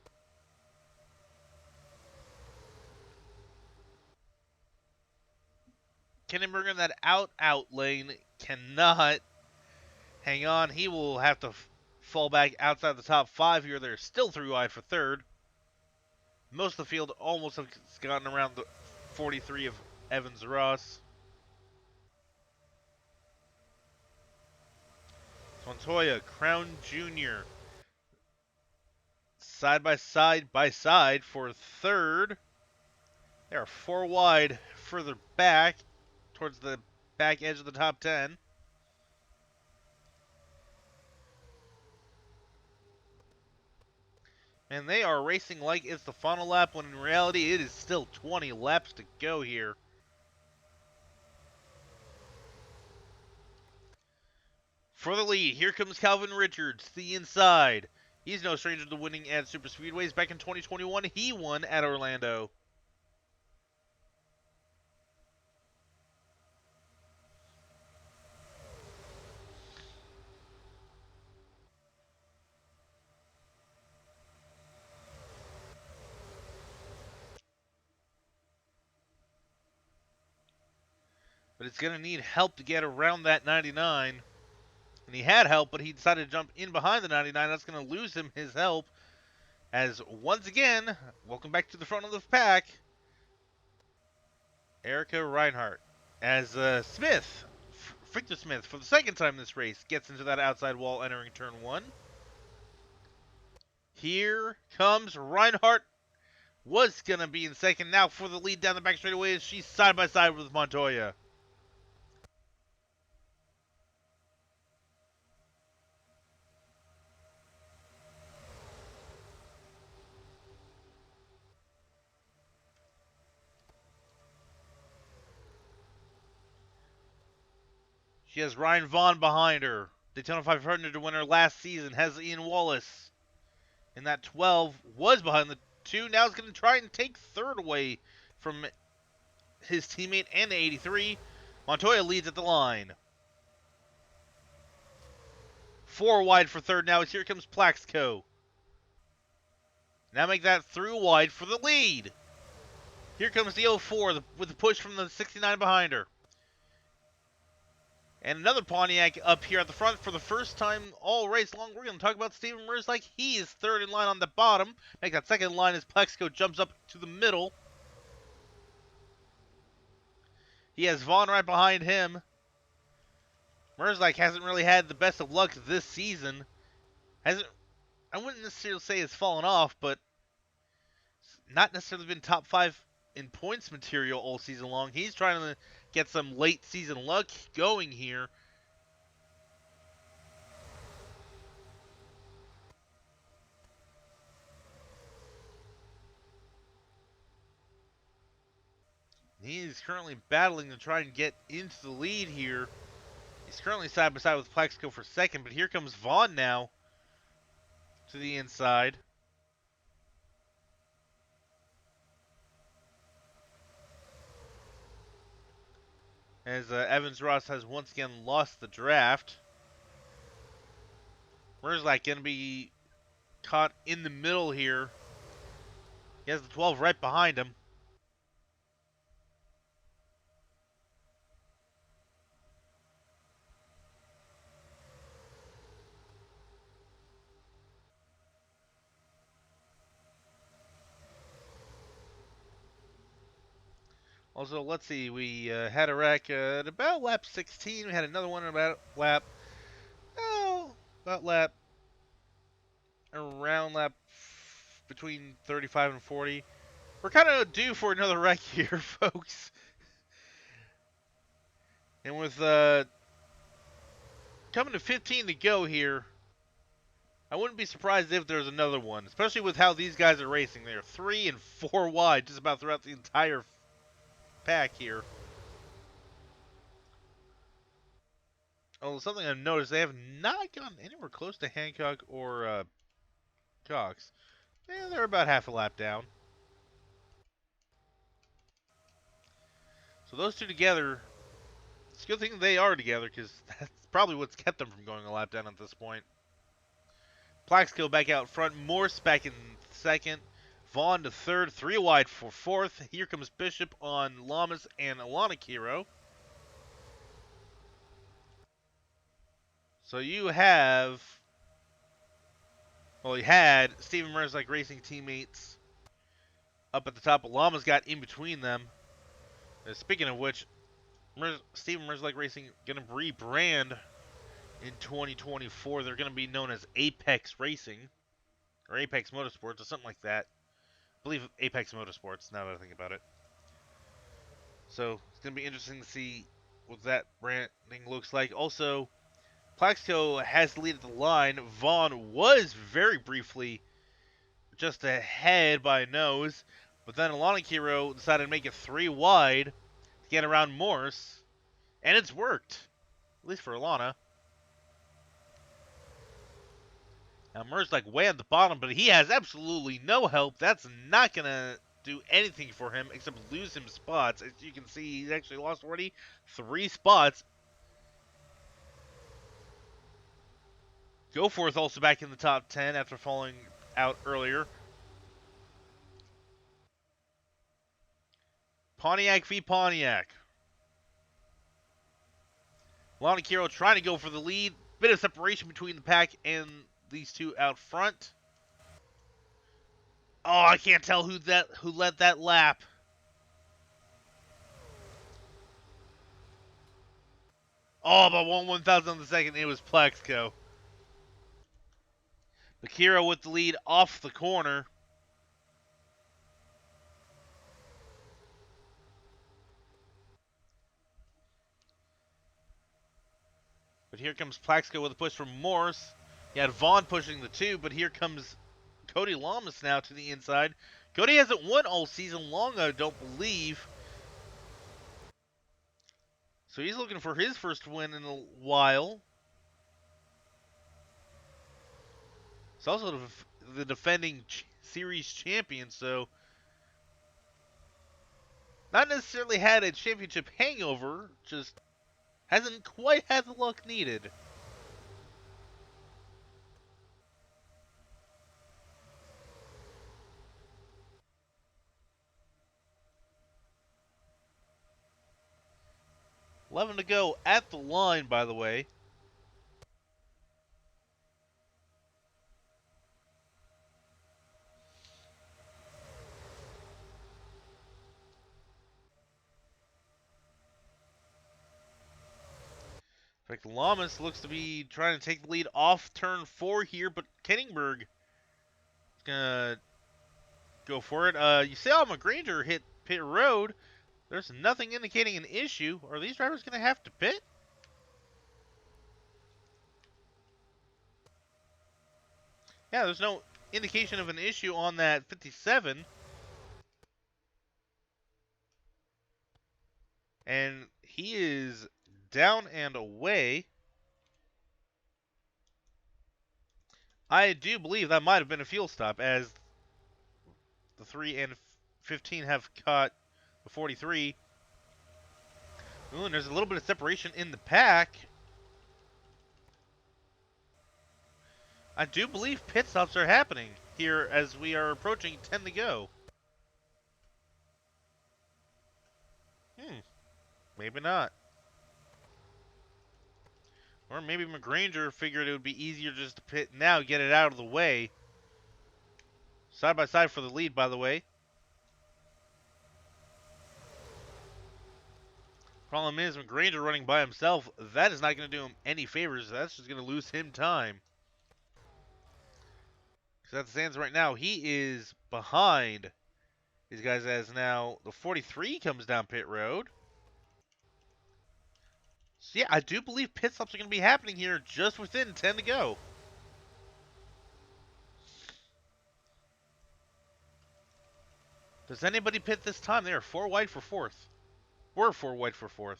Kenningberg in that out lane cannot hang on. He will have to fall back outside the top 5 here. They're still 3 wide for third. Most of the field almost has gotten around the 43 of Evans Ross. Montoya, Crown Jr. Side by side for third. They are 4 wide further back towards the back edge of the top 10. And they are racing like it's the final lap when in reality it is still 20 laps to go here. For the lead, here comes Calvin Richards to the inside. He's no stranger to winning at Superspeedways. Back in 2021, he won at Orlando. But it's going to need help to get around that 99. And he had help, but he decided to jump in behind the 99. That's going to lose him his help. As once again, welcome back to the front of the pack, Erica Reinhardt. As Victor Smith, for the second time this race, gets into that outside wall entering turn 1. Here comes Reinhardt. Was going to be in second. Now for the lead down the back straightaway as she's side by side with Montoya. She has Ryan Vaughn behind her. Daytona 500 winner last season has Ian Wallace. And that 12 was behind the 2. Now he's going to try and take third away from his teammate and the 83. Montoya leads at the line. 4 wide for third now as here comes Plaxco. Now make that 3 wide for the lead. Here comes the 04 with the push from the 69 behind her. And another Pontiac up here at the front for the first time all race long. We're going to talk about Steven Merz like he is third in line on the bottom. Make that second line as Plaxco jumps up to the middle. He has Vaughn right behind him. Merzlike hasn't really had the best of luck this season. I wouldn't necessarily say it's fallen off, but not necessarily been top 5 in points material all season long. He's trying to get some late season luck going here. He is currently battling to try and get into the lead here. He's currently side by side with Plaxco for second, but here comes Vaughn now to the inside. As Evans Ross has once again lost the draft. Merzlak going to be caught in the middle here. He has the 12 right behind him. Also, let's see, we had a wreck at about lap 16. We had another one about around lap between 35 and 40. We're kind of due for another wreck here, folks. And with coming to 15 to go here, I wouldn't be surprised if there's another one, especially with how these guys are racing. They're 3 and 4 wide just about throughout the entire pack here. Oh, something I've noticed, they have not gotten anywhere close to Hancock or Cox. Yeah, they're about half a lap down. So those two together, it's a good thing they are together because that's probably what's kept them from going a lap down at this point. Plaxco back out front, Morse back in second, Vaughn to third, 3 wide for fourth. Here comes Bishop on Lamas and Alana Kiro. So you had Steven Merzlike Racing teammates up at the top. Lamas got in between them. Speaking of which, Steven Merzlike Racing going to rebrand in 2024. They're going to be known as Apex Racing or Apex Motorsports or something like that. I believe Apex Motorsports, now that I think about it. So it's going to be interesting to see what that branding looks like. Also, Plaxico has the lead at the line. Vaughn was very briefly just ahead by a nose, but then Alana decided to make it 3 wide to get around Morse, and it's worked, at least for Alana. Now Murr's like way at the bottom, but he has absolutely no help. That's not going to do anything for him except lose him spots. As you can see, he's actually lost already 3 spots. Goforth also back in the top 10 after falling out earlier. Pontiac v. Pontiac. Lana trying to go for the lead. Bit of separation between the pack and these two out front. Oh, I can't tell who led that lap. Oh, about 1/1000 of the second, it was Plaxico. Bakiro with the lead off the corner. But here comes Plaxico with a push from Morse. He had Vaughn pushing the 2, but here comes Cody Lamas now to the inside. Cody hasn't won all season long, I don't believe. So he's looking for his first win in a while. He's also the defending series champion, so not necessarily had a championship hangover, just hasn't quite had the luck needed. $11 to go at the line, by the way. In fact, Lamas looks to be trying to take the lead off turn 4 here, but Kenningberg is going to go for it. You saw McGranger hit pit road. There's nothing indicating an issue. Are these drivers going to have to pit? Yeah, there's no indication of an issue on that 57. And he is down and away. I do believe that might have been a fuel stop, as the 3 and 15 have caught the 43. Ooh, and there's a little bit of separation in the pack. I do believe pit stops are happening here as we are approaching 10 to go. Maybe not. Or maybe McGranger figured it would be easier just to pit now, get it out of the way. Side by side for the lead, by the way. Problem is, McGranger running by himself, that is not going to do him any favors. That's just going to lose him time. Because as it stands right now, he is behind these guys as now the 43 comes down pit road. So yeah, I do believe pit stops are going to be happening here just within 10 to go. Does anybody pit this time? They are 4 wide for 4th. We're 4 wide for 4th.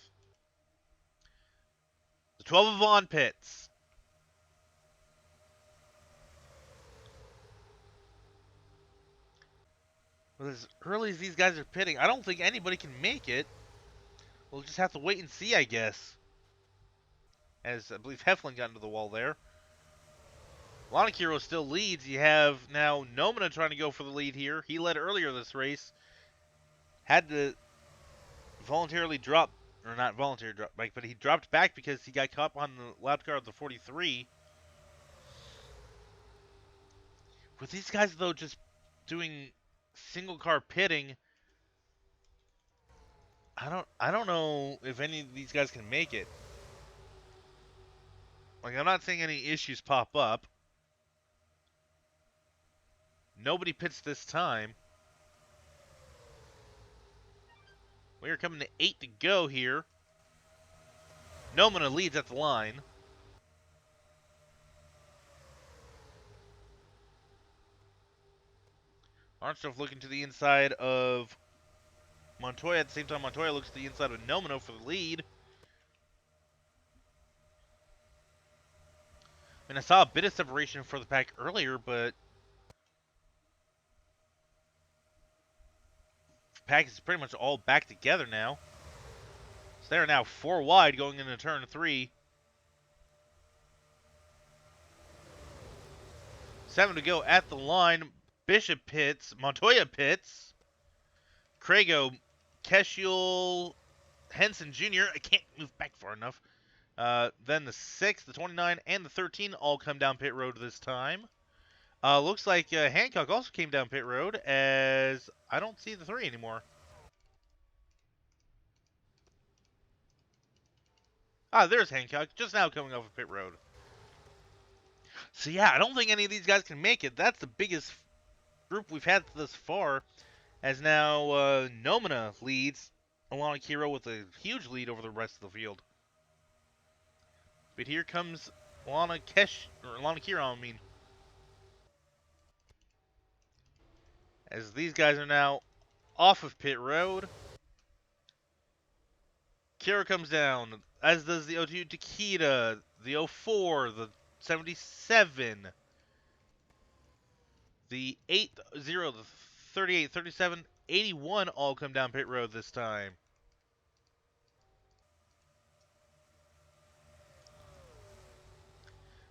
The 12 of Vaughn pits. But as early as these guys are pitting, I don't think anybody can make it. We'll just have to wait and see, I guess. As I believe Heflin got into the wall there. Lanakiro still leads. You have now Nomina trying to go for the lead here. He led earlier this race. Had to voluntarily drop, or not voluntarily drop back, but he dropped back because he got caught on the lap car of the 43. With these guys, though, just doing single car pitting, I don't know if any of these guys can make it. Like, I'm not seeing any issues pop up. Nobody pits this time. We are coming to 8 to go here. Nomina leads at the line. Armstrong looking to the inside of Montoya. At the same time, Montoya looks to the inside of Nomino for the lead. I saw a bit of separation for the pack earlier, but the pack is pretty much all back together now. So they're now 4 wide going into turn 3. 7 to go at the line. Bishop pits. Montoya pits. Crago, Keshiel, Henson Jr. I can't move back far enough. Then the 6, the 29, and the 13 all come down pit road this time. Looks like Hancock also came down pit road, as I don't see the 3 anymore. Ah, there's Hancock, just now coming off of pit road. So yeah, I don't think any of these guys can make it. That's the biggest group we've had thus far, as now Nomina leads Alana Kiro with a huge lead over the rest of the field. But here comes Alana Kiro, I mean. As these guys are now off of pit road. Kira comes down, as does the 02 Takeda, the 04, the 77, the 80, the 38, 37, 81 all come down pit road this time.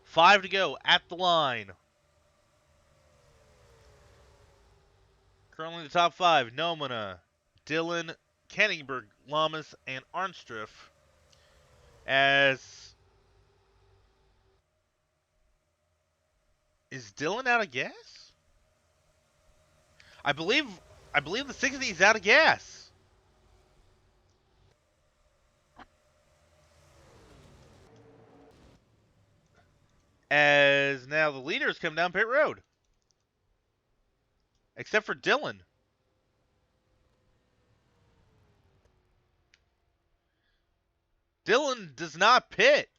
Five to go at the line. Currently in the top 5, Nomina, Dylan, Kenningberg, Lamas, and Arnstruff. As is Dylan out of gas? I believe the 60 is out of gas. As now the leaders come down pit road. Except for Dylan. Dylan does not pit.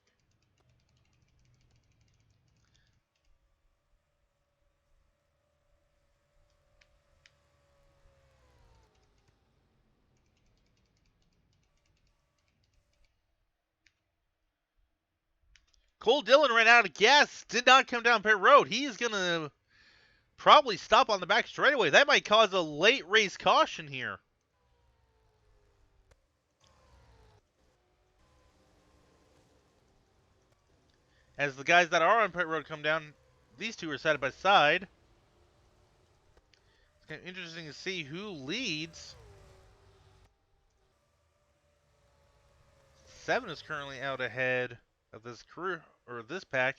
Cole Dillon ran out of gas, did not come down pit road. He is going to probably stop on the back straightaway. That might cause a late race caution here. As the guys that are on pit road come down, these two are side by side. It's kind of interesting to see who leads. 7 is currently out ahead of this crew, or this pack.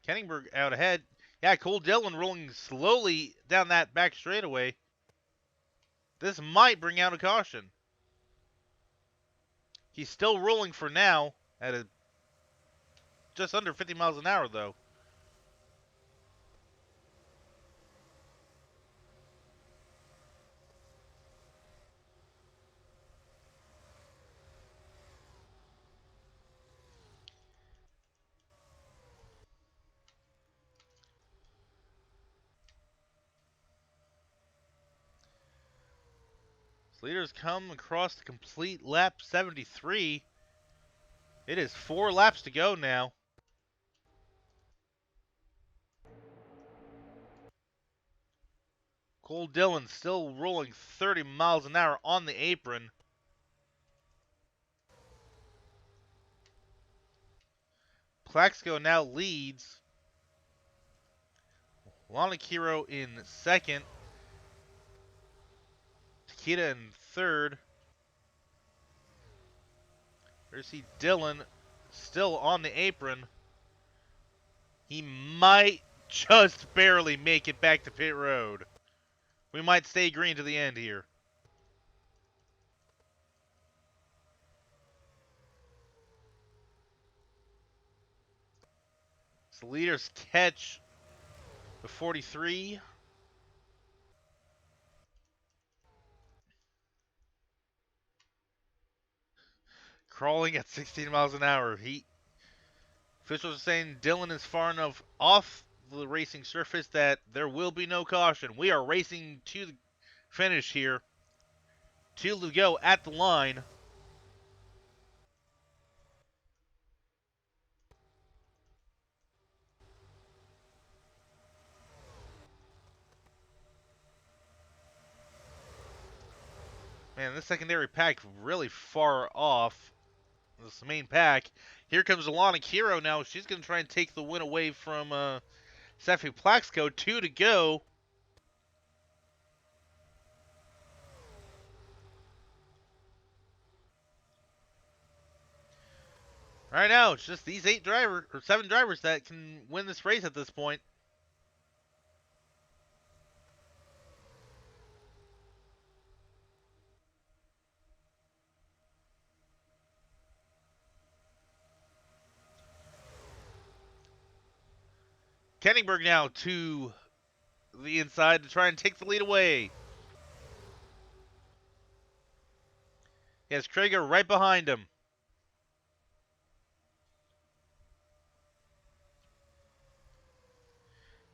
Kenningberg out ahead. Yeah, Cole Dillon rolling slowly down that back straightaway. This might bring out a caution. He's still rolling for now at just under 50 miles an hour, though. Leaders come across the complete lap 73. It is 4 laps to go now. Cole Dillon still rolling 30 miles an hour on the apron. Plaxco now leads. Lana Kiro in second. Takeda in third. There's Dillon still on the apron. He might just barely make it back to pit road. We might stay green to the end here. the leaders catch the 43. Crawling at 16 miles an hour. Officials are saying Dylan is far enough off the racing surface that there will be no caution. We are racing to the finish here. 2 to go at the line. Man, this secondary pack really far off this main pack. Here comes Alana Kiro now. She's going to try and take the win away from Steffi Plaxco. 2 to go. Right now, it's just these 7 drivers that can win this race at this point. Kenningberg now to the inside to try and take the lead away. He has Krieger right behind him.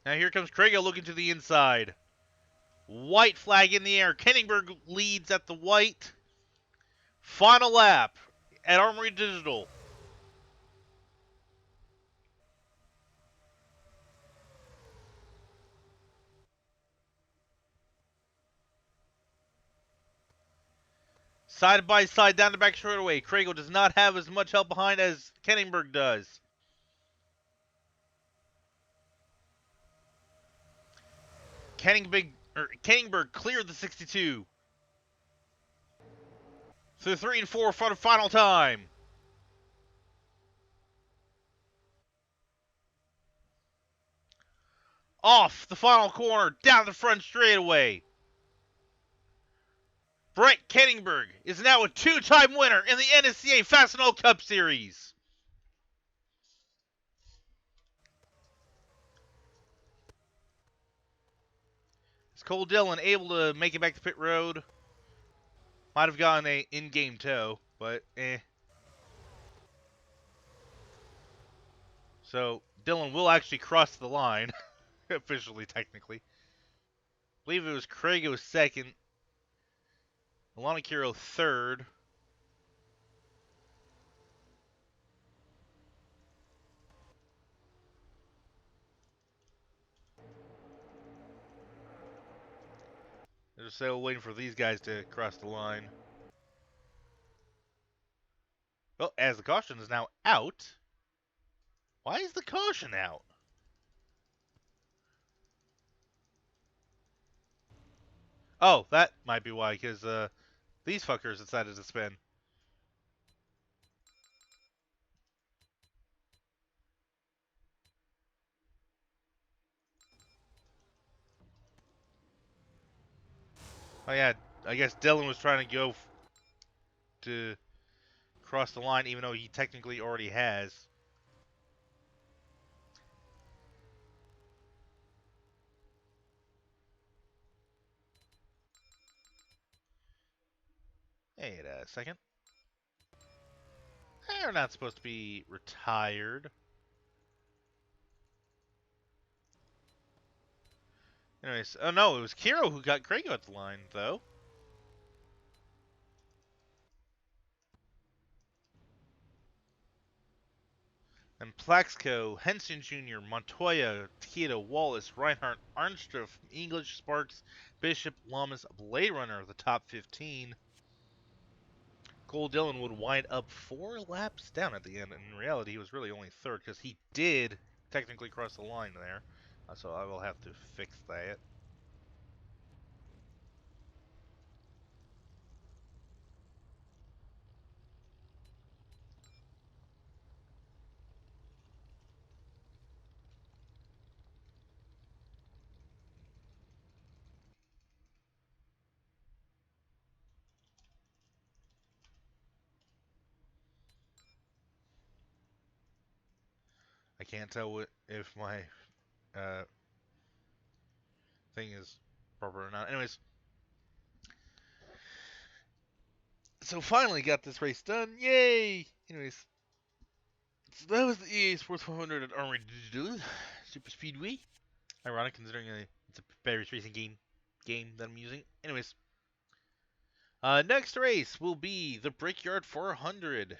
Now here comes Krieger looking to the inside. White flag in the air. Kenningberg leads at the white. Final lap at Armory Digital. Side by side down the back straightaway. Krieger does not have as much help behind as Kenningberg does. Kenningberg cleared the 62. So 3 and 4 for the final time. Off the final corner, down the front straightaway. Brett Kenningberg is now a 2-time winner in the NSCA Fast and All Cup Series. Is Cole Dillon able to make it back to pit road? Might have gotten a in-game tow, but eh. So Dillon will actually cross the line, officially, technically. I believe it was Craig who was second. Alana Kiro third. They're just still waiting for these guys to cross the line. Well, as the caution is now out. Why is the caution out? Oh, that might be why, because these fuckers decided to spin. Oh yeah, I guess Dylan was trying to go to cross the line, even though he technically already has. Wait a second. They're not supposed to be retired. Anyways, oh no, it was Kiro who got Craig at the line, though. And Plaxco, Henson Jr., Montoya, Takeda, Wallace, Reinhardt, Arnstruff, English, Sparks, Bishop, Lamas, Blade Runner, the top 15. Cole Dillon would wind up 4 laps down at the end. In reality, he was really only third because he did technically cross the line there. So I will have to fix that. I can't tell if my thing is proper or not. Anyways, so finally got this race done. Yay! Anyways, so that was the EA Sports 500 at Armory Digital Superspeedway. Ironic considering it's a various racing game that I'm using. Anyways, next race will be the Brickyard 400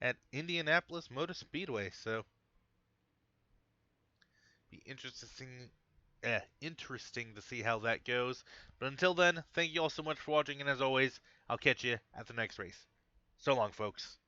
at Indianapolis Motor Speedway. So, be interesting to see how that goes. But until then, thank you all so much for watching, and as always, I'll catch you at the next race. So long, folks.